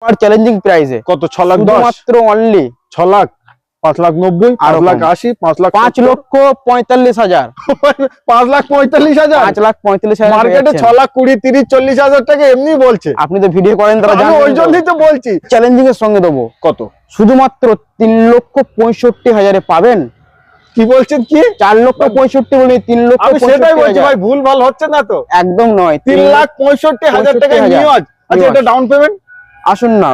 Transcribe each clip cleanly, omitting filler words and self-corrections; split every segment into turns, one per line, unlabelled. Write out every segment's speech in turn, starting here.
আর challenging প্রাইসে
কত 6 লাখ 10
মাত্র অনলি
6 লাখ 5 লাখ 90 5 লাখ 80 5 লাখ
5 লক্ষ 45,000
5 লাখ 45,000
5 লাখ 45,000
মার্কেটে 6 লাখ 20 30 40,000 টাকা এমনি বলছে।
আপনি তো ভিডিও করেন তারা
আমি
জানেন,
ওই জন্যই তো বলছি
চ্যালেঞ্জিং এর সঙ্গে দেবো
কত
শুধুমাত্র 3,65,000 পাবেন।
কি বলছেন কি
4 লক্ষ 65 বলি 3 লক্ষ
আমি সেটাই বলছি
65,000
ভাই, ভুল ভাল হচ্ছে না তো?
একদম নয়,
3 লাখ 65,000 টাকা নিউজ। আচ্ছা এটা ডাউন পেমেন্ট?
আসুন না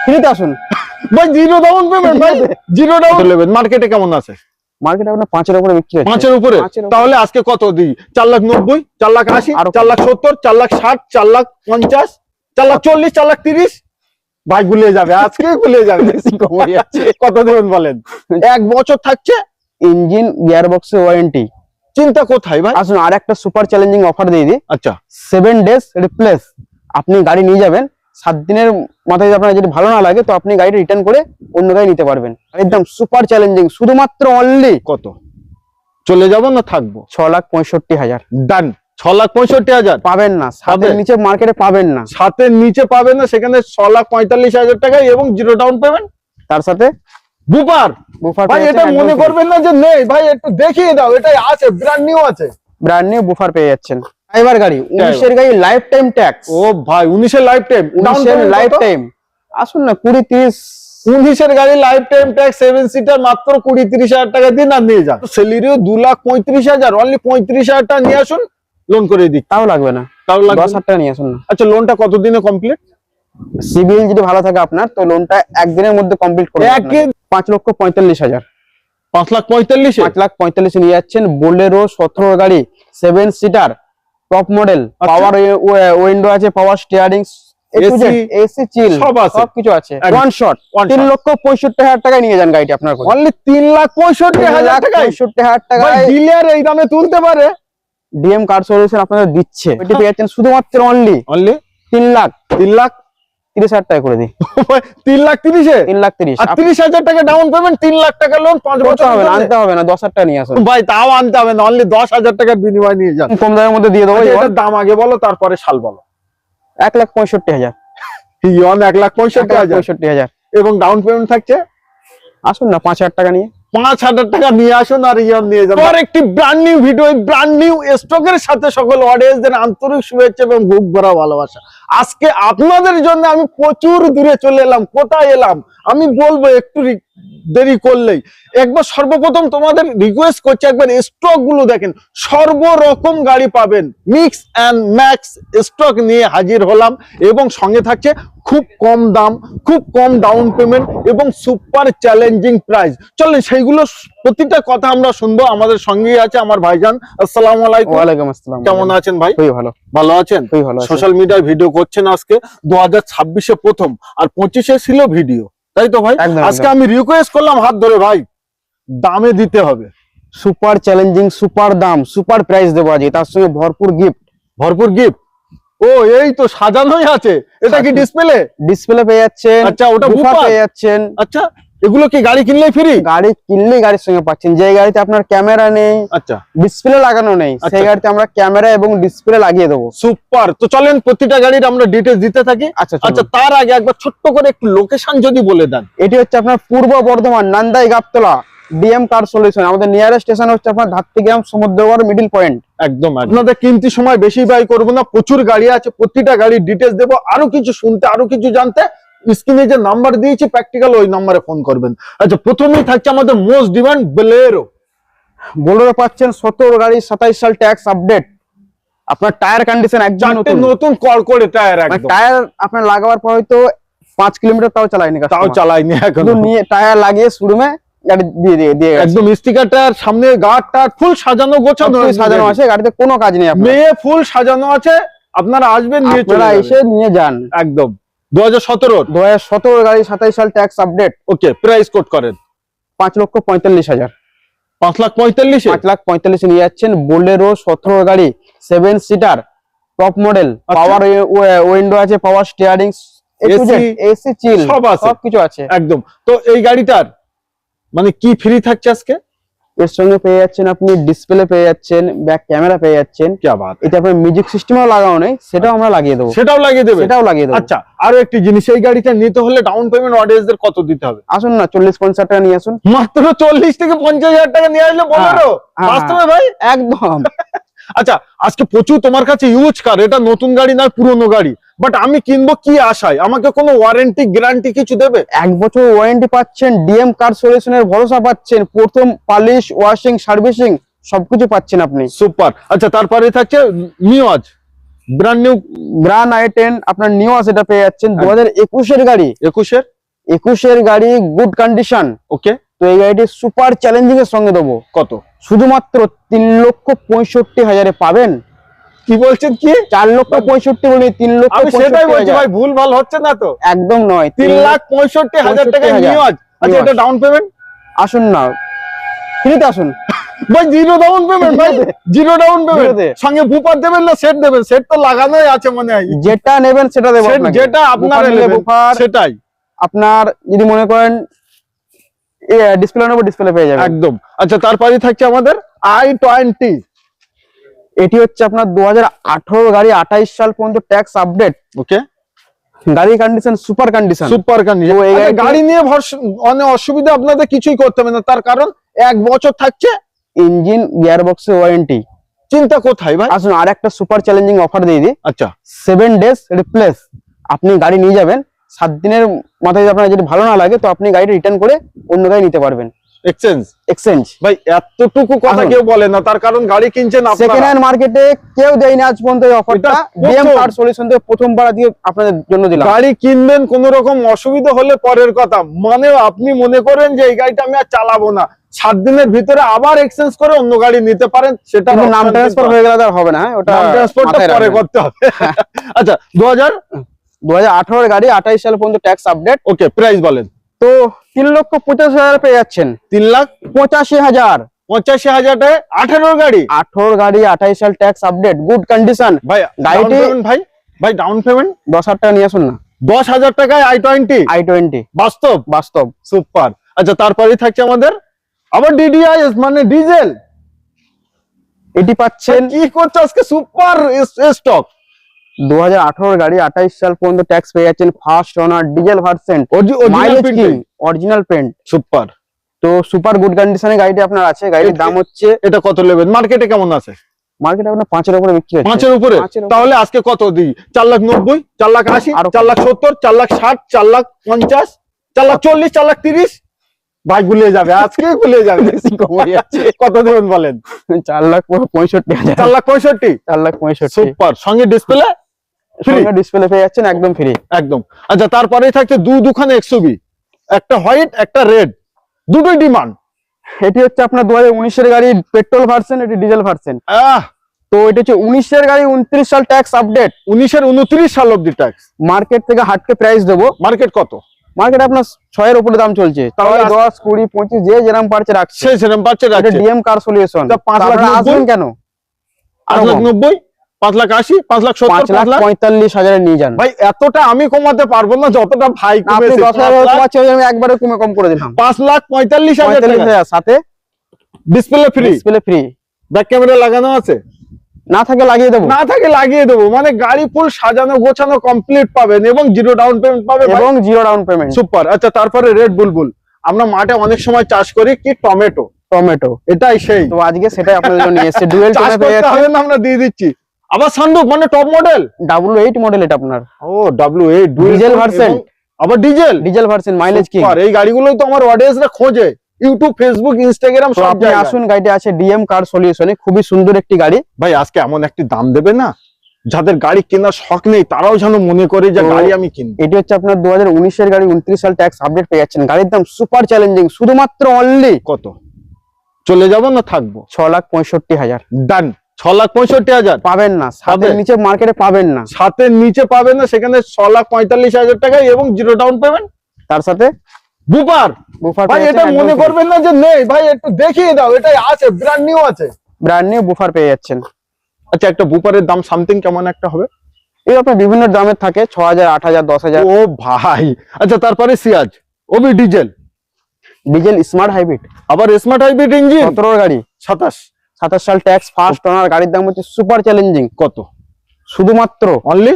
ফ্রিতে আসুন
ভাই জিরো ডাউন পেমেন্ট, ভাই জিরো ডাউন নেবেন। মার্কেটে কেমন আছে?
মার্কেটে আপনার 5 এর উপরে বিক্রি হচ্ছে।
5 এর উপরে? তাহলে আজকে কত দিই? 4 লাখ 90, 4 লাখ 80, 4 লাখ 70, 4 লাখ 60, 4 লাখ 50, 4 লাখ 40, 4 লাখ 30। ভাই গুলিয়ে যাবে, আজকে গুলিয়ে যাবে। কত দেবেন বলেন? 1 বছর থাকছে
ইঞ্জিন গিয়ার বক্সে ওয়ারেন্টি।
চিন্তা কোথায় ভাই?
আসুন আর একটা সুপার চ্যালেঞ্জিং অফার দিয়ে দিই।
আচ্ছা
7 ডেজ রিপ্লেস। আপনি গাড়ি নিয়ে যাবেন, 7 দিনের মাথায় যদি আপনার যদি ভালো না লাগে তো আপনি গাড়িটা রিটার্ন করে অন্য গাড়ি নিতে পারবেন। একদম সুপার চ্যালেঞ্জিং, শুধুমাত্র অনলি
কত চলে যাব না থাকবো?
6,65,000
ডান। 6 লাখ 65,000
পাবেন না, 7 নিচে মার্কেটে পাবেন না।
7 নিচে পাবেন না, সেখানে 6 লাখ 45,000 টাকা এবং জিরো ডাউন পেমেন্ট,
তার সাথে
বুপার।
বুফার
ভাই এটা মনে করবেন না যে নেই, ভাই একটু দেখিয়ে দাও, এটাই আছে, ব্র্যান্ড নিউ আছে।
ব্র্যান্ড নিউ বুফার পেয়ে যাচ্ছেন। ড্রাইভার গাড়ি 19 এর গাড়ি লাইফ টাইম ট্যাক্স।
ও ভাই 19 এর লাইফ টাইম,
19 এর লাইফ টাইম। আসুন না 20-30
19 এর গাড়ি লাইফ টাইম ট্যাক্স 7 সিটার মাত্র 20-30,000 টাকা দিন আর নিয়ে যান। স্যালারিও 2,35,000, অনলি 35,000 টাকা নিয়ে আসুন, লোন করে দিই।
তাও লাগবে না,
তাও লাগবে
10,000 টাকা নিয়ে আসুন না।
আচ্ছা লোনটা কত দিনে কমপ্লিট?
সিভিল যদি ভালো থাকে আপনার তো লোনটা একদিনের মধ্যে কমপ্লিট করে দেবেন। 5,45,000
5 লাখ 45 এ
5,45,000 নিয়ে যাচ্ছেন। বোলেরো 17 গাড়ি 7 সিটার টপ মডেল, পাওয়ার উইন্ডো আছে, পাওয়ার স্টিয়ারিং, এসি চিল সবকিছু আছে। ওয়ান শট 3,65,000 টাকায় নিয়ে যান গাড়িটি আপনার।
অনলি 3,65,000 টাকা।
65,000 টাকায়
ডিলার এই দামে তুলতে পারে?
ডিএম কার সলিউশন আপনাদের দিচ্ছে। এটি পেয়ে যাচ্ছেন শুধুমাত্র অনলি 3,30,000 টাকা করে দিই।
3,30,000 এ
3,30,000
আর 30,000 টাকা ডাউন পেমেন্ট, 3 লাখ টাকা লোন, 5 বছর
হবে না, আনতে হবে না, 10,000 টাকা নিয়ে আসুন।
ভাই তাও আনতে হবে না, অনলি 10,000 টাকার বিনিময় নিয়ে যান।
কম দামের মধ্যে দিয়ে দেবো।
এটার দাম আগে বলো তারপরে সাল বলো।
1,65,000
ইয়ন 1,65,000 এবং ডাউন পেমেন্ট থাকছে।
আসুন না 5,000 টাকা নিয়ে
5,000 টাকা নিয়ে আসুন আর ইয়ন নিয়ে যান। আর একটি brand new video, brand new স্টকের সাথে সকল অডিয়েন্সদের আন্তরিক শুভেচ্ছা এবং বুক ভরা ভালোবাসা। আজকে আপনাদের জন্য আমি প্রচুর দূরে চলে এলাম। কোথায় এলাম আমি বলবো, একটু দেরি করলেই। একবার সর্বপ্রথম তোমাদের রিকোয়েস্ট করছি, একবার স্টক গুলো দেখেন, সর্বরকম গাড়ি পাবেন। মিক্স এন্ড ম্যাক্স স্টক নিয়ে হাজির হলাম এবং সঙ্গে থাকছে খুব কম দাম, খুব কম ডাউন পেমেন্ট এবং সুপার চ্যালেঞ্জিং প্রাইস। চলেন সেইগুলো প্রতিটা কথা আমরা শুনবো। আমাদের সঙ্গেই আছে আমার ভাইজান। আসসালামু আলাইকুম।
ওয়ালাইকুম আসসালাম।
কেমন আছেন ভাই?
খুবই ভালো।
ভালো আছেন?
খুবই ভালো।
সোশ্যাল মিডিয়ায় ভিডিও করছেন আজকে 2026-এ প্রথম, আর 25-এ ছিল ভিডিও, তাই তো ভাই? আজকে আমি রিকোয়েস্ট করলাম হাত ধরে, ভাই দামে দিতে হবে।
সুপার চ্যালেঞ্জিং, সুপার দাম, সুপার প্রাইস দেবো আজকে, তার সঙ্গে ভরপুর গিফট।
ভরপুর গিফট? ও এই তো সাজানোই আছে। এটা কি ডিসপ্লে
পেয়ে যাচ্ছেন?
আচ্ছা ওটা বুফার
পেয়ে যাচ্ছেন।
আচ্ছা এগুলো কি গাড়ি কিনলেই ফ্রি?
গাড়ি কিনলেই গাড়ির সঙ্গে পাচ্ছেন। যে গাড়িতে আপনার ক্যামেরা নেই,
আচ্ছা
ডিসপ্লে লাগানো নেই, সেই গাড়িতে আমরা ক্যামেরা এবং ডিসপ্লে লাগিয়ে দেবো।
সুপার। তো চলেন প্রতিটা গাড়ির আমরা ডিটেইলস দিতে থাকি। আচ্ছা তার আগে একবার ছোট্ট করে একটু লোকেশন যদি বলে দেন।
এটি হচ্ছে আপনার পূর্ব বর্ধমান নান্দাই গাবতলা ডিএম কার সলিউশন। আমাদের নিয়ারেস্ট স্টেশন হচ্ছে আপনার ধাত্রীগ্রাম সমুদ্রগড় মিডল পয়েন্ট।
একদম। আপনাদের কিনতি সময় বেশি ব্যয় করবো না, প্রচুর গাড়ি আছে, প্রতিটা গাড়ির ডিটেইলস দেবো। আরো কিছু শুনতে, আরো কিছু জানতে স্ক্রিনে যে নাম্বার দিয়েছি প্র্যাকটিক্যাল, ওই নম্বরে ফোন করবেন। আচ্ছা প্রথমেই থাকছে আমাদের মোস্ট ডিমান্ড বোলেরো।
বোলেরো পাচ্ছেন 17 গাড়ি 27 সাল ট্যাক্স আপডেট। আপনার টায়ার কন্ডিশন একদম
নতুন কড়কড়ে টায়ার। একদম
টায়ার আপনার লাগাবার পর হয়তো 5 কিলোমিটার তাও চালায়নি এখন নিয়ে টায়ার লাগিয়ে শোরুমে গাড়ি দিয়ে
একদম স্টিকার টায়ার, সামনে গার্ড টায়ার ফুল সাজানো গোছানো
আছে। গাড়িতে কোনো কাজ নেই,
মেয়ে ফুল সাজানো আছে। আপনারা আসবেন, নিয়ে চলে
এসে নিয়ে যান।
একদম 2017
গাড়ি 27 সাল tax update.
Okay price quote করেন
5,45,000।
5,45,000
5,45,000 নিয়ে যাচ্ছেন। বোলেরো 17 গাড়ি 7 সিটার টপ মডেল, পাওয়ার উইন্ডো আছে, পাওয়ার স্টিয়ারিং, এসি চিল সবকিছু আছে।
একদম। তো এই গাড়িটার মানে কি ফ্রি থাকছে আজকে?
এর সঙ্গে পেয়ে যাচ্ছেন আপনি ডিসপ্লে পেয়ে যাচ্ছেন, ব্যাক ক্যামেরা পেয়ে যাচ্ছেন।
কি বাত,
এটা আপনার মিউজিক সিস্টেমও লাগানো নেই, সেটাও আমরা লাগিয়ে দেবো।
সেটাও লাগিয়ে দেবে?
সেটাও লাগিয়ে দেবো।
আচ্ছা, আরো একটি জিনিস, এই গাড়িটা নিতে হলে ডাউন পেমেন্ট অডিয়েন্সদের কত দিতে হবে?
আসুন না, 40-50 টাকা নিয়ে আসুন।
মাত্র 40 থেকে 50,000 টাকা নিয়ে আসলে বলেরো? বাস্তবে ভাই?
একদম।
আচ্ছা, আজকে প্রচুর তোমার কাছে ইউজ কার, এটা নতুন গাড়ি না পুরনো গাড়ি, বাট আমি কিনবো কি আশায়? আমাকে কোনো ওয়ারেন্টি গ্যারান্টি কিছু দেবে?
1 বছর ওয়ারেন্টি পাচ্ছেন, ডিএম কার সলিউশনের ভরসা পাচ্ছেন, প্রথম পালিশ, ওয়াশিং, সার্ভিসিং সবকিছু পাচ্ছেন আপনি।
সুপার। আচ্ছা, তারপরে থাকছে news, brand new
brand i10 আপনার নিউ সেটা পেয়ে যাচ্ছেন। 2021 এর গাড়ি, 21 এর গাড়ি, গুড কন্ডিশন।
ওকে,
তো এই গাড়িটি সুপার চ্যালেঞ্জিং এর সঙ্গে দেবো।
কত?
শুধুমাত্র 3,65,000 পাবেন।
কি বলছেন? কি
4,65,000 বলি, 3,65,000?
আমি সেটাই বলছি ভাই, ভুল ভাল হচ্ছে না তো?
একদম নয়,
3,65,000 টাকা নিউজ। আচ্ছা, এটা ডাউন পেমেন্ট?
আসুন না, ফ্রিতে আসুন
ভাই, জিরো ডাউন পেমেন্ট ভাই, জিরো ডাউন পেমেন্ট। সঙ্গে বুফার দেবেন না সেট দেবেন? সেট তো লাগানোই আছে মনে হয়।
যেটা নেবেন সেটা দেবো আপনাকে।
যেটা আপনার বুফার সেটাই।
আপনার যদি মনে করেন ডিসপ্লে নেবো, ডিসপ্লে পেয়ে যাবেন
একদম। আচ্ছা, তারপরে থাকছে আমাদের i20।
এটি হচ্ছে আপনার 2018 গাড়ি, 28 সাল পর্যন্ত ট্যাক্স আপডেট।
ওকে,
গাড়ি condition super condition.
Super condition. গাড়ি নিয়ে অনেক অসুবিধা আপনাদের কিছুই করতে হবে না, তার কারণ 1 বছর থাকছে
ইঞ্জিন গিয়ার বক্সের ওয়ারেন্টি।
চিন্তা কোথায় ভাই?
আসুন আর একটা সুপার চ্যালেঞ্জিং অফার দিয়ে দিই।
আচ্ছা,
7 ডেজ রিপ্লেস। আপনি গাড়ি নিয়ে যাবেন, 7 দিনের মাথায় আপনার যদি ভালো না লাগে তো আপনি গাড়িটা রিটার্ন করে অন্য গাড়ি নিতে পারবেন। এক্সচেঞ্জ
ভাই, এতটুকু কথা কেউ বলে না, তার কারণ গাড়ি কিনছেন আপনারা।
সেকেন্ড হ্যান্ড মার্কেটে কেউ দেয়নি আজ পর্যন্ত এই অফারটা। ডিএম কার সলিউশন থেকে প্রথমবার দিয়ে আপনাদের জন্য দিলাম।
গাড়ি কিনবেন, কোন রকম অসুবিধা হলে পরের কথা, মানে আপনি মনে করেন যে এই গাড়িটা আমি আর চালাবো না, 7 দিনের ভিতরে আবার এক্সচেঞ্জ করে অন্য গাড়ি নিতে পারেন। সেটা
নাম ট্রান্সফার হয়ে গেলে আর হবে না, ওটা
নাম ট্রান্সফারটা পরে করতে হবে। আচ্ছা,
2018 গাড়ি, 28 সাল পর্যন্ত ট্যাক্স আপডেট।
ওকে, প্রাইস বলেন।
তো 3,85,000 পেয়ে যাচ্ছেন।
3,85,000। 85,000 টাকা 18 গাড়ি,
18 গাড়ি, 28 সাল ট্যাক্স আপডেট, গুড কন্ডিশন।
ভাই গাড়িটি ভাই ডাউন পেমেন্ট
10,000 টাকা নিয়ে আসুন না।
10,000 টাকায় i20 বাস্তব। সুপার। আচ্ছা, তারপরে থাকছে আমাদের আবার ডিডিআইএস মানে ডিজেল।
এটি পাচ্ছেন।
কি করছে আজকে? Super stock.
2018 গাড়ি, 28 সাল পর্যন্ত ট্যাক্স পেয়ে যাচ্ছেন, first owner diesel variant, mileage king, original paint.
Super.
তো সুপার গুড কন্ডিশনে গাড়িটি আপনার আছে। গাড়ির দাম হচ্ছে,
এটা কত নেবেন? মার্কেটে কেমন আছে?
মার্কেটে আপনার 5-এর উপরে বিক্রি হচ্ছে।
5-এর উপরে? তাহলে আজকে কত দিই? 4,90,000, 4,80,000, 4,70,000, 4,60,000, 4,50,000, 4,40,000, 4,30,000। ভাই গুলিয়ে যাবে, আজকে গুলিয়ে যাবে। কত দেবেন বলেন?
4,65,000।
4,65,000?
4,65,000।
সুপার। সঙ্গে ডিসপ্লে ফ্রি?
ডিসপ্লে পেয়ে যাচ্ছেন একদম ফ্রি।
একদম। আচ্ছা, তারপরেই থাকছে দুখানে এক্সইউভি, একটা হোয়াইট একটা রেড, দুটোই ডিমান্ড।
এটি হচ্ছে আপনার 2019 এর গাড়ি, পেট্রোল ভার্সন, এটি ডিজেল ভার্সন। তো এটা হচ্ছে 19 এর গাড়ি, 29 সাল ট্যাক্স আপডেট।
29 সাল অবধি ট্যাক্স।
মার্কেট থেকে হাটকে প্রাইস দেবো।
মার্কেট কত?
মার্কেট আপনার 6-এর উপরে দাম চলছে। তাহলে 10, 20, 25 যে যেরকম পারছে রাখছে।
সেরকম পারছে রাখছে।
ডিএম কার সলিউশন।
5,90,000
আসবেন কেন?
5,90,000, 5,80,000, 5,70,000,
5,45,000 নিয়ে যান।
ভাই এতটা আমি কমাতে পারবো না যতটা ভাই
কমেছে। 10,000 কমাচ্ছে, আমি একবারে কম করে দিলাম।
5,45,000
সাথে
display free.
Display free,
back camera লাগানো আছে?
না থাকে লাগিয়ে দেবো।
না থাকে লাগিয়ে দেবো, মানে গাড়ি ফুল সাজানো গোছানো কমপ্লিট পাবেন এবং জিরো ডাউন পেমেন্ট পাবেন।
এবং জিরো ডাউন পেমেন্ট।
সুপার। আচ্ছা, তারপরে রেড বুলবুল। আমরা মাঠে অনেক সময় চাষ করি কি টমেটো, এটাই সেই।
তো আজকে সেটাই আপনাদের জন্য নিয়ে এসেছে। ডুয়েল টোনে পেয়ে যাচ্ছেন,
আমরা দিয়ে দিচ্ছি। আবার সানরুফ মানে টপ মডেল,
W8 মডেল এটা আপনার।
ও W8
ডিজেল ভার্সন।
আবার ডিজেল
ভার্সন, মাইলেজ কি।
এই গাড়িগুলোই তো আমার অডিয়েন্সরা খোঁজে, ইউটিউব, ফেসবুক, ইনস্টাগ্রাম সব
আপনি
জায়গায়।
আসুন, গাড়িটা আছে ডিএম কার সলিউশনে, খুবই সুন্দর একটি গাড়ি।
ভাই আজকে এমন একটি দাম দেবে না, যাদের গাড়ি কেনার শখ নেই তারাও যেন মনে করে যে গাড়ি আমি কিনবো।
এটি হচ্ছে আপনার 2019 এর গাড়ি, 29 সাল ট্যাক্স আপডেট পেয়ে যাচ্ছেন। গাড়ির দাম সুপার চ্যালেঞ্জিং, শুধুমাত্র অনলি
কত? চলে যাব না থাকবো?
6,65,000।
ডান। 6,65,000
পাবেন না, 7-এর নিচে মার্কেটে পাবেন না।
7-এর নিচে পাবেন না, সেখানে 6,45,000 টাকায় এবং জিরো ডাউন পেমেন্ট।
তার সাথে
বুফার। ভাই এটা মনে করবেন না যে নেই, ভাই একটু দেখিয়ে দাও, এটাই আছে, ব্র্যান্ড নিউ আছে।
ব্র্যান্ড নিউ বুফার পেয়ে যাচ্ছেন।
আচ্ছা, একটা বুফারের দাম সামথিং কেমন একটা হবে?
এই আপনার বিভিন্ন দামের থাকে, 6,000, 8,000, 10,000।
ও ভাই। আচ্ছা, তারপরে সিয়াজ ওবি ডিজেল।
ডিজেল স্মার্ট হাইব্রিড,
আবার স্মার্ট হাইব্রিড ইঞ্জিন,
17 গাড়ি,
27
সাল ট্যাক্স, ফার্স্ট ওনার। গাড়ির দাম হচ্ছে সুপার চ্যালেঞ্জিং।
কত?
শুধুমাত্র
অনলি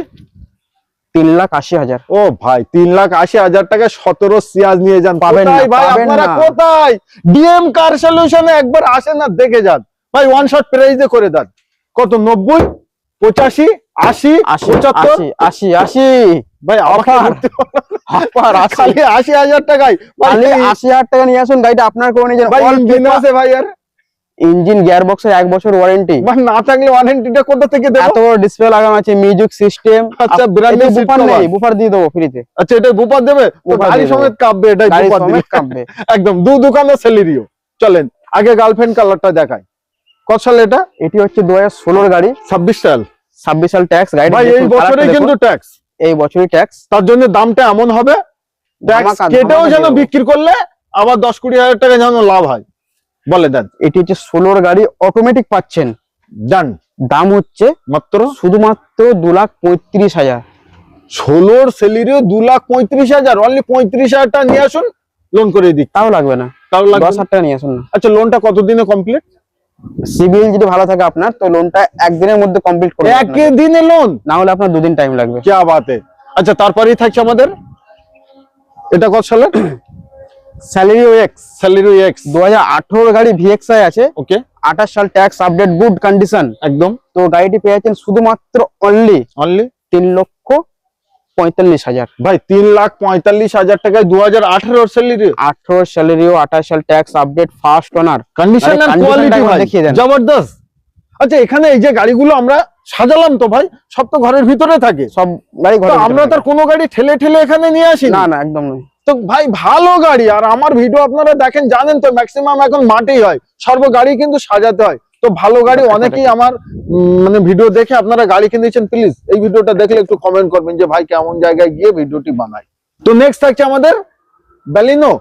3,80,000।
ও ভাই 3,80,000 টাকা 17 সিয়াজ নিয়ে যান।
পাবেন না,
কোথায় ভাই
পাবেন
আপনারা
না।
কোথায়? ডিএম কার সলিউশনে একবার আসেন না, দেখে যান ভাই। ওয়ান শট প্রাইজে করে দেন। কত? 90, 85, 80, 75?
80
ভাই আমাকে
অফার।
বলতে হবে না।
অফার
খালি 80,000 টাকায় ভাই।
80,000 টাকা নিয়ে আসুন, গাড়িটা আপনার করে নিয়ে যান।
ভাই ইঞ্জিন আছে ভাই, আর
ইঞ্জিন গিয়ার বক্সের 1 বছর ওয়ারেন্টি।
ভাই না থাকলে ওয়ারেন্টিটা কোথা থেকে দেব?
এত বড় ডিসপ্লে লাগানো আছে, মিউজিক সিস্টেম।
আচ্ছা, ব্র্যান্ড নিউ
বুফার নেই, বুফার দিয়ে দেবো ফ্রিতে।
আচ্ছা, এটা বুপার দেবে তো?
বুফার
গাড়ি
দিয়ে
সমেত কাঁপবে, এটাই
গাড়ি
বুপার দিলে
সমেত কাঁপবে।
একদম দোকানে সেলেরিও। চলেন আগে গার্লফ্রেন্ড কালারটা দেখাই। কত সাল এটা?
এটি হচ্ছে 2016 গাড়ি,
26 সাল।
26 সাল ট্যাক্স। গাড়ি
ভাই এই বছরই কিন্তু ট্যাক্স,
এই বছরই ট্যাক্স।
তার জন্য দামটা এমন হবে, ট্যাক্স
ধামাকা,
কেটেও
ধামাকা
যেন
দিয়ে দেবো।
বিক্রি করলে আবার 10-20 হাজার টাকা যেন লাভ হয়। বলে দেন।
এটি হচ্ছে 16 গাড়ি, অটোমেটিক পাচ্ছেন।
ডান।
দাম হচ্ছে
মাত্র
শুধুমাত্র 2,35,000।
16 সেলেরিও 2,35,000, অনলি 35,000 টাকা নিয়ে আসুন, লোন করে দিই।
তাও লাগবে না,
তাও লাগবে
10,000 টাকা নিয়ে আসুন না।
আচ্ছা, লোনটা কতদিনে কমপ্লিট?
সিবিল যদি ভালো থাকে আপনার, তো লোনটা একদিনের মধ্যে কমপ্লিট করে দেব আপনাকে।
একদিনে লোন?
না হলে আপনার 2 দিন টাইম লাগবে।
क्या बात है। আচ্ছা, তারপরেই থাকছে আমাদের এটা কত সালের?
স্যালারিও এক্স,
স্যালারি এক্স
2018 গাড়ি, ভিএক্সআই আছে।
ওকে,
28 সাল ট্যাক্স, আপডেট, গুড কন্ডিশন।
একদম।
তো গাড়িটি পেয়ে যাচ্ছেন শুধুমাত্র অনলি
অনলি
3,45,000।
ভাই 3,45,000 টাকায় 2018 স্যালারি,
18 স্যালারিও, 28 সাল tax, update, first owner.
Condition আর
condition
কোয়ালিটি
টা একবার
ভাই
দেখিয়ে দেন।
জবরদস্ত। আচ্ছা, এখানে এই যে গাড়িগুলো আমরা সাজালাম তো ভাই, সব তো ঘরের ভিতরে থাকে।
সব গাড়ি
তো
ঘরে
আমরা তার কোনো গাড়ি ঠেলে ঠেলে এখানে নিয়ে আসি
না, না, একদম নয়।
তো ভাই ভালো গাড়ি। আর আমার ভিডিও আপনারা দেখেন, জানেন তো ম্যাক্সিমাম এখন মাঠেই হয়, সর্ব গাড়ি কিন্তু সাজাতে হয়। তো ভালো গাড়ি অনেকেই আমার মানে ভিডিও দেখে আপনারা গাড়ি কিনেছেন, প্লিজ এই ভিডিওটা দেখলে একটু কমেন্ট করবেন যে ভাই কেমন জায়গায় গিয়ে ভিডিওটি বানায়। তো নেক্সট থাকছে আমাদের ব্যালিনো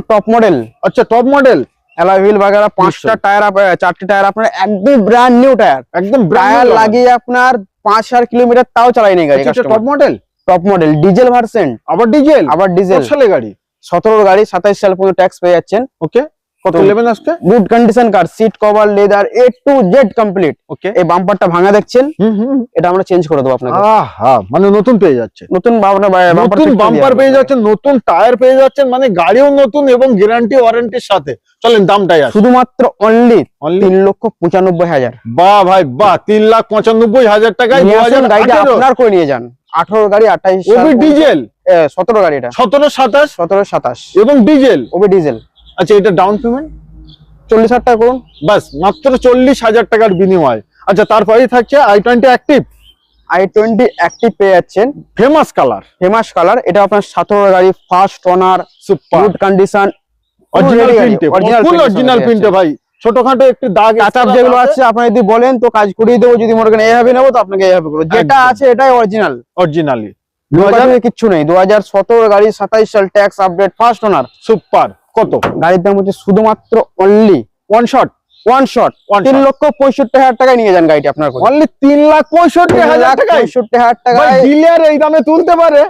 টপ মডেল।
আচ্ছা, টপ মডেল,
অ্যালয় হুইল বাগেরা, 5টা টায়ার, 4টি টায়ার আপনার একদম ব্র্যান্ড নিউ টায়ার।
একদম
টায়ার লাগিয়ে আপনার 5,000 কিলোমিটার তাও চালায়নি গাড়ি।
Top model,
top model, diesel version.
আবার ডিজেল,
আবার ডিজেল।
কত সালে গাড়ি?
17 গাড়ি, 27 সাল পর্যন্ত ট্যাক্স পেয়ে যাচ্ছেন।
ওকে, কত নেবেন আজকে?
Good condition car, seat cover, leather, A to Z complete.
Okay,
এই বাম্পারটা ভাঙা দেখছেন, এটা আমরা চেঞ্জ করে দেবো আপনাকে।
আহা, মানে নতুন পেয়ে যাচ্ছে,
নতুন
নতুন বাম্পার পেয়ে যাচ্ছেন, নতুন টায়ার পেয়ে যাচ্ছেন, মানে গাড়িও নতুন এবং গ্যারান্টি ওয়ারেন্টির সাথে। চলেন দামটাই আসে।
শুধুমাত্র অনলি 3,95,000।
বাহ ভাই বাহ, 3,95,000 টাকায়
গাড়িটা আপনার করে নিয়ে যান। 18 গাড়ি, 28
ওবি ডিজেল,
17 গাড়ি, এটা
17, 27,
17, 27
এবং ডিজেল।
Obi diesel.
আচ্ছা, এটা ডাউন পেমেন্ট
40,000 টাকা করুন,
বাস, মাত্র 40,000 টাকার বিনিময়। আচ্ছা, তারপরেই থাকছে i20 অ্যাক্টিভ।
i20 অ্যাক্টিভ পেয়ে যাচ্ছেন,
ফেমাস কালার,
ফেমাস কালার। এটা আপনার 17 গাড়ি, first owner,
super,
good condition,
original প্রিন্টে, ফুল অরিজিনাল প্রিন্টে ভাই। ছোটখাটো একটু দাগ
টাচআপ যেগুলো আছে আপনারা যদি বলেন তো কাজ করিয়ে দেবো। যদি মনে করেন এইভাবে নেবো তো আপনাকে এইভাবে করবো। যেটা
একদম।
আছে এটাই অরিজিনাল,
অরিজিনালি।
2000 কিচ্ছু নেই। 2017 গাড়ি, 27 সাল tax, update, first owner.
Super. কত?
গাড়ির দাম হচ্ছে শুধুমাত্র অনলি
ওয়ান শট
3,65,000 টাকায় নিয়ে যান গাড়িটি আপনার।
অনলি 3,65,000 টাকায়?
65,000 টাকায়
ডিলার এই দামে তুলতে পারে?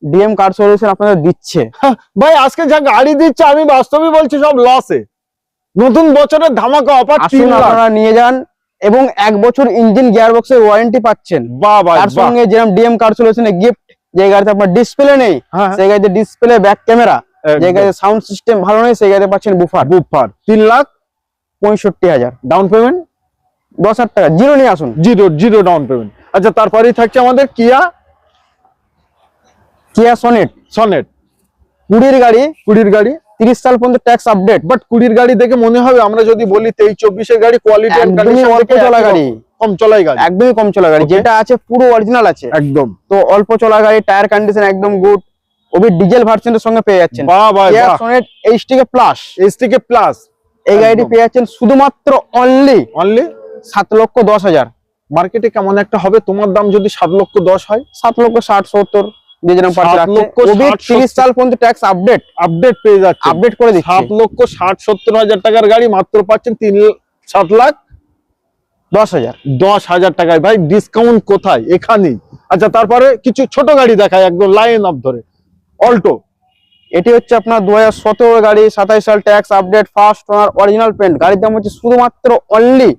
ডিএম কার সলিউশন আপনাদের দিচ্ছে।
ভাই আজকে যা গাড়ি দিচ্ছে, আমি বাস্তবই বলছি, সব লসে। নতুন বছরের ধামাকা অফার, 3 লাখ
আপনারা নিয়ে যান এবং 1 বছর ইঞ্জিন গিয়ার বক্সের ওয়ারেন্টি পাচ্ছেন।
বাহ ভাই
তার
বাহ,
সঙ্গে যেরকম ডিএম কার সলিউশনে গিফট, যে গাড়িতে আপনার ডিসপ্লে নেই
হ্যাঁ,
সেই গাড়িতে ডিসপ্লে, ব্যাক ক্যামেরা, যে গাড়িতে সাউন্ড সিস্টেম ভালো নেই সেই গাড়িতে পাচ্ছেন বুফার।
3,65,000
ডাউন পেমেন্ট 10,000 টাকা, জিরো নিয়ে আসুন।
Zero down payment. আচ্ছা, তারপরেই থাকছে আমাদের কিয়া
সনেট।
20
গাড়ি,
30
সাল পর্যন্ত ট্যাক্স আপডেট।
বাট 20 গাড়ি দেখে মনে হবে, আমরা যদি বলি 23-24 এর গাড়ি, কোয়ালিটি এন্ড
একদমই
কন্ডিশন
অল্প চলা গাড়ি,
কম চলাই গাড়ি,
একদমই কম চলা গাড়ি।
Okay.
যেটা আছে পুরো অরিজিনাল আছে
একদম।
তো অল্প চলা গাড়ি, টায়ার কন্ডিশন একদম গুড। ওবি ডিজেল ভার্সনের সঙ্গে পেয়ে যাচ্ছেন।
বাহ ভাই বাহ,
সনেট এইচটিকে প্লাস,
এসটিকে প্লাস।
এই গাড়িটি পেয়ে যাচ্ছেন শুধুমাত্র অনলি 7,10,000।
মার্কেটে কেমন একটা হবে তোমার দাম যদি 7,10,000 হয়?
7,60,70 যেরকম পারছে রাখতে। 30 সাল পর্যন্ত ট্যাক্স
আপডেট পেয়ে যাচ্ছে,
আপডেট করে দিচ্ছে।
7,60,70,000 টাকার গাড়ি মাত্র পাচ্ছেন 7,10,000 টাকায়। ভাই ডিসকাউন্ট কোথায়? এখানেই। আচ্ছা, তারপরে কিছু ছোট গাড়ি দেখায় একদম লাইন আপ ধরে। অল্টো
এটি হচ্ছে আপনার 2017 গাড়ি, 27 সাল tax update, first owner, original paint. গাড়ির দাম হচ্ছে শুধুমাত্র অনলি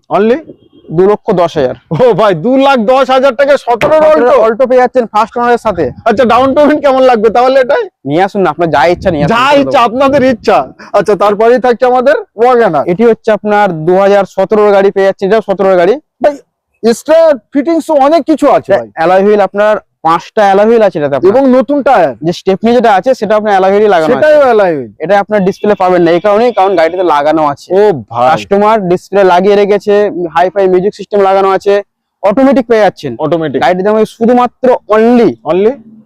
2,10,000।
ও ভাই 2,10,000 টাকা 17
অল্টো পেয়ে যাচ্ছেন ফার্স্ট ওনারের সাথে।
আচ্ছা ডাউন পেমেন্ট কেমন লাগবে তাহলে এটাই?
নিয়ে আসুন না, আপনার যা ইচ্ছা নিয়ে আসুন,
যা ইচ্ছা, আপনাদের ইচ্ছা। আচ্ছা তারপরেই থাকছে আমাদের ওয়াগনার।
এটি হচ্ছে আপনার 2017 গাড়ি পেয়ে যাচ্ছে, এটা 17 গাড়ি
ভাই এক্সট্রা ফিটিংস অনেক কিছু আছে ভাই।
অ্যালয় হুইল আপনার 5টা অ্যালয় হুইল আছে এটাতে আপনার।
এবং নতুন টায়ার,
যে স্টেপনি যেটা আছে সেটা আপনার অ্যালয় হুইলই লাগানো আছে।
সেটাই অ্যালয় হুইল।
এটা আপনার ডিসপ্লে পাবেন না এই কারণেই, কারণ গাড়িটাতে লাগানো আছে।
ও ভাই
কাস্টমার ডিসপ্লে লাগিয়ে রেখেছে, হাইফাই মিউজিক সিস্টেম লাগানো আছে, অটোমেটিক পেয়ে যাচ্ছেন।
অটোমেটিক।
গাড়িটির দাম শুধুমাত্র অনলি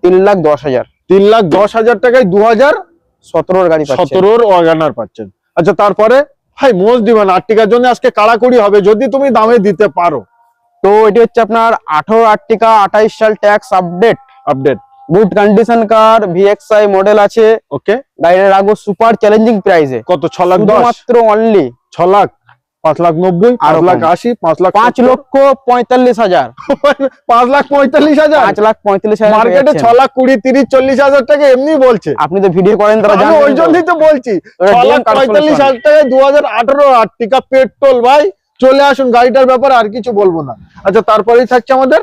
3,10,000।
3,10,000 টাকায়
2017 গাড়ি পাচ্ছেন।
17 ওয়াগনার পাচ্ছেন। আচ্ছা তারপরে ভাই মোস্ট ডিমান্ড আর্টিকার জন্য আজকে কাড়াকুড়ি হবে যদি তুমি দামে দিতে পারো।
তো এটি হচ্ছে আপনার 18 আর্টিকা, 28 সাল ট্যাক্স আপডেট। গুড কন্ডিশন কার, VXI মডেল আছে।
ওকে,
গাড়িটা রাখবো সুপার চ্যালেঞ্জিং প্রাইসে।
কত? 6,10,000
মাত্র অনলি
6 লাখ, 5,90,000, 5,80,000,
5,45,000।
5,45,000,
5,45,000
মার্কেটে 6,20,000, 30,000, 40,000 টাকা এমনি বলছে।
আপনি তো ভিডিও করেন তারা
আমি
জানেন,
ওই জন্যই তো বলছি 6,45,000 টাকায় 2018 আর্টিকা পেট্রোল। ভাই চলে আসুন, গাড়িটার ব্যাপারে আর কিছু বলবো না। আচ্ছা তারপরেই থাকছে আমাদের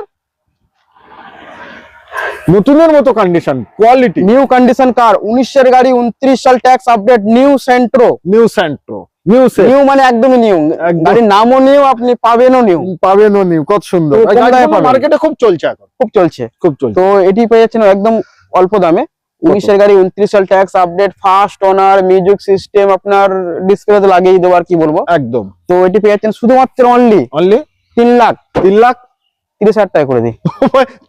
নতুনের মতো কন্ডিশন, কোয়ালিটি,
নিউ কন্ডিশন কার, 19 এর গাড়ি, 29 সাল tax update, new Centra. New মানে একদমই নিউ, গাড়ির নামও নিউ, আপনি পাবেনও নিউ।
কত সুন্দর। মার্কেটে খুব চলছে এখন, খুব চলছে।
তো এটি পেয়ে যাচ্ছেন একদম অল্প দামে। 19 এর গাড়ি, 29 সাল ট্যাক্স আপডেট, ফার্স্ট ওনার, মিউজিক সিস্টেম আপনার ডিসপ্লেতে লাগিয়ে দেবো, আর কি বলবো
একদম।
তো এটি পেয়ে যাচ্ছেন শুধুমাত্র অনলি 3,30,000 টাকা করে দিই।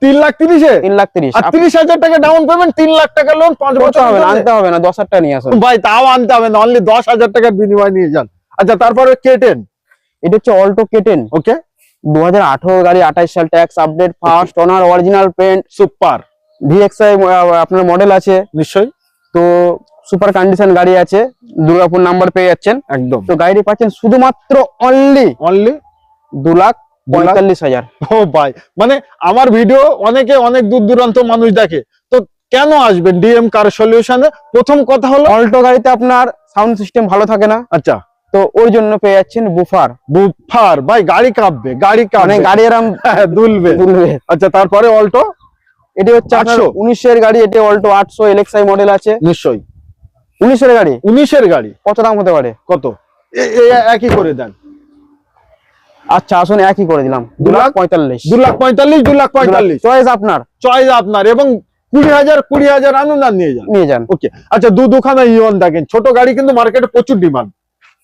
3,30,000,
3,30,000
আর 30,000 টাকা ডাউন পেমেন্ট, 3 লাখ টাকা লোন, 5 বছর
হবে না, আনতে হবে না, 10,000 টাকা নিয়ে আসুন
ভাই। তাও আনতে হবে না, অনলি 10,000 টাকার বিনিময় নিয়ে যান। আচ্ছা তারপরে K10,
এটা হচ্ছে অল্টো K10।
ওকে,
2018 গাড়ি, 28 সাল tax update, first owner, original paint,
super
VXI আপনার মডেল আছে
নিশ্চয়ই।
তো সুপার কন্ডিশন গাড়ি আছে, দুর্গাপুর নাম্বার পেয়ে যাচ্ছেন
একদম।
তো গাড়ি পাচ্ছেন শুধুমাত্র অনলি 2,45,000।
ও ভাই, মানে আমার ভিডিও অনেকে অনেক দূর দূরান্ত মানুষ দেখে, তো কেন আসবেন DM কার সলিউশনে? প্রথম কথা হলো
অল্টো গাড়িতে আপনার সাউন্ড সিস্টেম ভালো থাকে না।
আচ্ছা,
তো ওই জন্য পেয়ে যাচ্ছেন বুফার।
ভাই গাড়ি কাঁপবে,
মানে গাড়ি আরাম
দুলবে। আচ্ছা তারপরে অল্টো,
এটি হচ্ছে আপনার 19 এর গাড়ি, এটি অল্টো 800 LXI মডেল আছে।
নিশ্চয়ই
19 এর গাড়ি।
19 এর গাড়ি
কত দাম হতে পারে?
কত? একই করে দেন।
আচ্ছা আসুন, একই করে দিলাম,
2,45,000।
চয়েস আপনার।
এবং 20,000 আনুন আর নিয়ে যান। ওকে, আচ্ছা দুখানা ইওন দেখেন, ছোট গাড়ি কিন্তু মার্কেটে প্রচুর ডিমান্ড,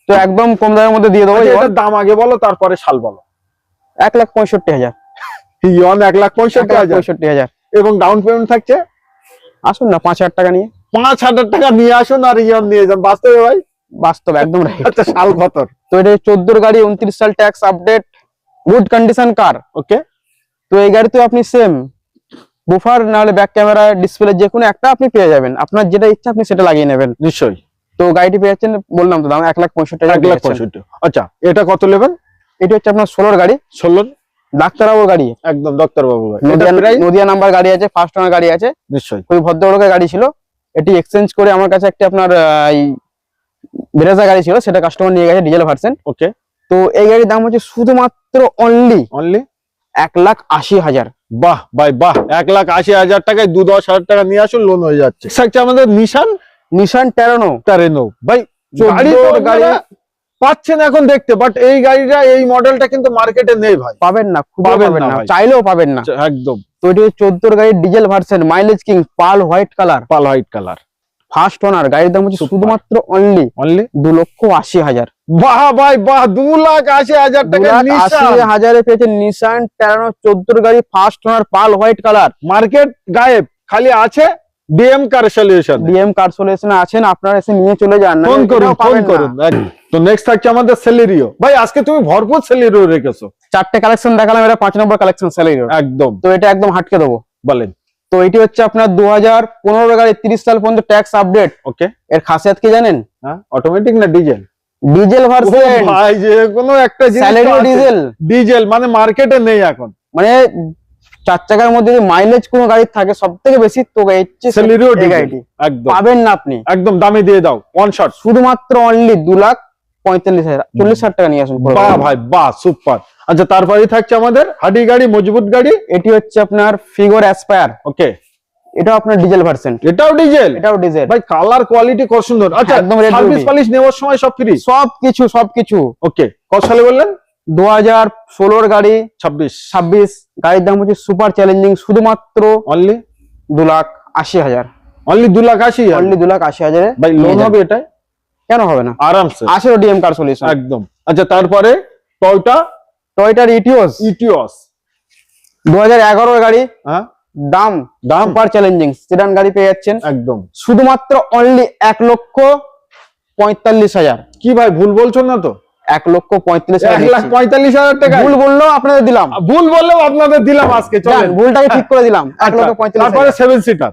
তো একদম কম দামের মধ্যে দিয়ে দেবো।
এটার দাম আগে বলো, তারপরে সাল বলো।
1,65,000।
ইওন 1,65,000 এবং ডাউন পেমেন্ট থাকছে,
আসুন না 5,000 টাকা নিয়ে,
5,000 টাকা নিয়ে আসুন আর ইওন নিয়ে যান। বাস্তবে ভাই,
বাস্তব একদম রাইট।
আচ্ছা সাল কত?
তো এটা 14 গাড়ি, 29 সাল ট্যাক্স আপডেট, গুড কন্ডিশন কার।
ওকে,
তো এই গাড়িতে আপনি সেম বুফার নাহলে ব্যাক ক্যামেরা, ডিসপ্লে যে কোনো একটা আপনি পেয়ে যাবেন, আপনার যেটা ইচ্ছা আপনি সেটা লাগিয়ে নেবেন।
নিশ্চয়ই।
তো গাড়িটি পেয়ে যাচ্ছেন, বললাম তো দাম 1,65,000।
1,65,000। আচ্ছা এটা কত নেবেন?
এটি হচ্ছে আপনার 16 গাড়ি,
16
ডাক্তারবাবুর গাড়ি,
একদম ডাক্তারবাবু গাড়ি।
নদিয়া নাম্বার গাড়ি আছে, ফার্স্ট ওনার গাড়ি আছে।
নিশ্চয়ই।
খুবই ভদ্রলোকের গাড়ি ছিল, এটি এক্সচেঞ্জ করে আমার কাছে একটা আপনার ব্রেজা গাড়ি ছিল, সেটা কাস্টমার নিয়ে গেছে, ডিজেল ভার্সন।
ওকে,
তো এই গাড়ির দাম হচ্ছে শুধুমাত্র অনলি 1,80,000।
বাহ ভাই বাহ, 1,80,000 টাকায় 2-10,000 টাকা নিয়ে আসুন, লোন হয়ে যাচ্ছে। আমাদের নিশান টেরানো ভাই, গাড়ি পাচ্ছেন এখন দেখতে, বাট এই গাড়িটা, এই মডেলটা কিন্তু মার্কেটে নেই ভাই,
পাবেন না, পাবেন না, চাইলেও পাবেন না
একদম।
তো এটি 14 গাড়ির diesel version, mileage king, pearl white colour, first owner. গাড়ির দাম হচ্ছে শুধুমাত্র অনলি 2,80,000।
বাহ ভাই বাহ, 2,80,000 টাকা
2,80,000 পেয়েছেন নিশান টেরানো 14 গাড়ি, ফার্স্ট ওনার, পাল হোয়াইট কালার।
মার্কেট গায়েব, খালি আছে DM কার সলিউশন
আছেন, আপনারা এসে নিয়ে চলে যান,
ফোন করুন। তো নেক্সট থাকছে আমাদের সেলেরিও। ভাই আজকে তুমি ভরপুর সেলেরিও রেখেছো,
4টে কালেকশন দেখালাম, এটা 5 নম্বর কালেকশন সেলেরিও
একদম।
তো এটা একদম হাটকে দেবো।
বলেন।
তো এটি হচ্ছে আপনার 2015 গাড়ি, 30 সাল পর্যন্ত ট্যাক্স আপডেট।
ওকে,
এর খাসিয়াত কি জানেন?
অটোমেটিক না ডিজেল?
ডিজেল ভার্সন
ভাই, যে কোনো একটা
সেলেরিও ডিজেল
মানে মার্কেটে নেই এখন,
মানে চার চাকার মধ্যে যদি মাইলেজ কোনো গাড়ির থাকে সব থেকে বেশি তো হচ্ছে
সেলেরিও
এই গাড়িটি
একদম
পাবেন না আপনি।
একদম দামে দিয়ে দাও ওয়ান শট,
শুধুমাত্র অনলি 2,45,000 40,000 টাকা নিয়ে আসুন।
বাহ ভাই বাহ, সুপার। আচ্ছা, তারপরেই থাকছে আমাদের হাডি গাড়ি, মজবুত গাড়ি।
এটি হচ্ছে আপনার ফিগর অ্যাসপায়ার,
ওকে,
এটাও আপনার ডিজেল ভার্সন।
এটাও ডিজেল?
এটাও ডিজেল
ভাই, কালার কোয়ালিটি কত সুন্দর। আচ্ছা,
একদম red
সার্ভিস
beauty।
পলিশ নেওয়ার সময় সব ফ্রি?
সবকিছু।
ওকে, কত সালে বললেন?
2016 গাড়ি,
26।
গাড়ির দাম হচ্ছে সুপার চ্যালেঞ্জিং, শুধুমাত্র
অনলি
2,80,000।
অনলি 2,80,000?
অনলি 2,80,000
ভাই, লোন হবে এটা?
কেন হবে না,
আরামসে।
আসলে ডিএম কার সলিউশন
একদম। আচ্ছা, তারপরে
টয়োটার ইটিওস, 2011 গাড়ি,
হ্যাঁ,
দাম সুপার চ্যালেঞ্জিং সেডান গাড়ি পেয়ে যাচ্ছেন
একদম
শুধুমাত্র অনলি 1,45,000।
কি ভাই, ভুল বলছো না তো?
1,45,000,
1,45,000 টাকা?
ভুল বললেও আপনাদের দিলাম,
ভুল বললেও আপনাদের দিলাম আজকে। চলেন,
ভুলটাকে ঠিক করে দিলাম।
আচ্ছা,
1,45,000।
তারপরে 7 সিটার।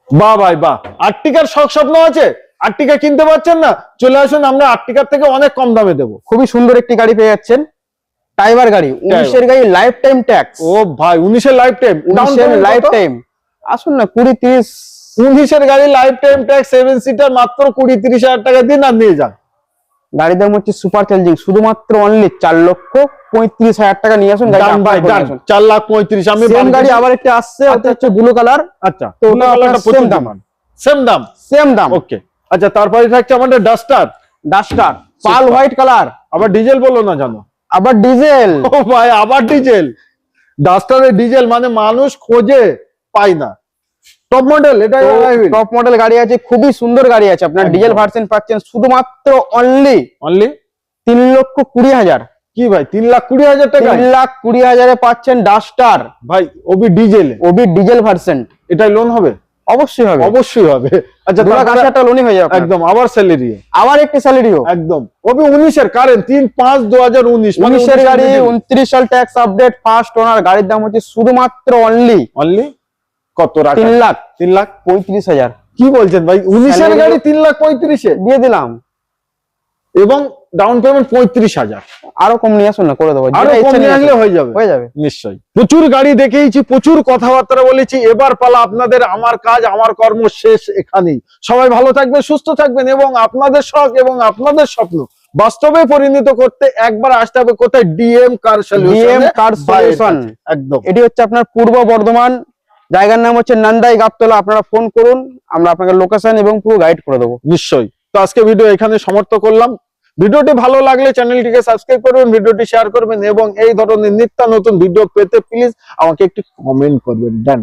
বাহ ভাই বাহ, আর্টিকার শখ স্বপ্ন আছে? আর্টিকা কিনতে পারছেন না, চলে আসুন, আমরা আর্টিকার থেকে অনেক কম দামে দেবো।
খুবই সুন্দর একটি গাড়ি পেয়ে যাচ্ছেন, টাইবার গাড়ি, 19 এর গাড়ি, লাইফ টাইম ট্যাক্স।
ও ভাই, 19 এর লাইফ টাইম,
19 এর লাইফ টাইম, আসুন না 20-30।
19 এর গাড়ি, লাইফ টাইম ট্যাক্স, 7 সিটার, মাত্র 20-30,000 টাকা দিন আর নিয়ে যান।
গাড়ির দাম হচ্ছে সুপার চ্যালেঞ্জিং, শুধুমাত্র অনলি 4,35,000 টাকা নিয়ে আসুন।
ডান ভাই, ডান, 4,35,000। আমি
সেম গাড়ি আবার একটা আসছে, ওটা হচ্ছে ব্লু কালার।
আচ্ছা,
তো ওটা আপনার সেম দাম।
ওকে। আচ্ছা, তারপরে থাকছে আমাদের ডাস্টার,
পাল হোয়াইট কালার,
আবার ডিজেল বলো না জানো?
আবার ডিজেল।
ও ভাই, আবার ডিজেল। ডাস্টারের ডিজেল মানে মানুষ খোঁজে, পায় না। টপ মডেল, এটা
টপ মডেল গাড়ি আছে, খুবই সুন্দর গাড়ি আছে। আপনার ডিজেল ভার্সন পাচ্ছেন শুধুমাত্র অনলি 3,20,000।
কি ভাই, 3,20,000 টাকা?
3,20,000 পাচ্ছেন ডাস্টার
ভাই, ওবি ডিজেল
ভার্সন।
এটাই লোন হবে?
অবশ্যই হবে,
অবশ্যই হবে। আচ্ছা,
2,80,000 টাকা লোনই হয়ে যাবে
একদম। আবার স্যালারি,
আবার একটি স্যালারিও
একদম। ওবি 19 এর কারেন্ট, 3/5/2019,
19 এর গাড়ি, 29 সাল ট্যাক্স আপডেট, ফার্স্ট ওনার। গাড়ির দাম হচ্ছে শুধুমাত্র অনলি
কত রাখা?
3,35,000।
কি বলছেন ভাই, 19 এর গাড়ি 3,35,000
দিয়ে দিলাম,
এবং ডাউন পেমেন্ট 35,000।
আরো কম নিয়ে আসুন না, করে দেবো।
আরো কম নিয়ে আসলে হয়ে যাবে নিশ্চয়ই। প্রচুর গাড়ি দেখিয়েছি, প্রচুর কথাবার্তা বলেছি, এবার পালা আপনাদের। আমার কাজ, আমার কর্ম শেষ এখানেই। সবাই ভালো থাকবেন, সুস্থ থাকবেন, এবং আপনাদের শখ এবং আপনাদের স্বপ্ন বাস্তবে পরিণত করতে একবার আসতে হবে কোথায়? ডিএম কার সলিউশন। একদম।
এটি হচ্ছে আপনার পূর্ব বর্ধমান, জায়গার নাম হচ্ছে নান্দাই গাবতলা। আপনারা ফোন করুন, আমরা আপনাকে লোকেশন এবং পুরো গাইড করে দেবো।
নিশ্চয়ই। তো আজকে ভিডিও এখানে সমাপ্ত করলাম। ভিডিওটি ভালো লাগলে চ্যানেলটিকে সাবস্ক্রাইব করবেন, ভিডিওটি শেয়ার করবেন, এবং এই ধরনের নিত্য নতুন ভিডিও পেতে প্লিজ আমাকে একটি কমেন্ট করবেন। ডান।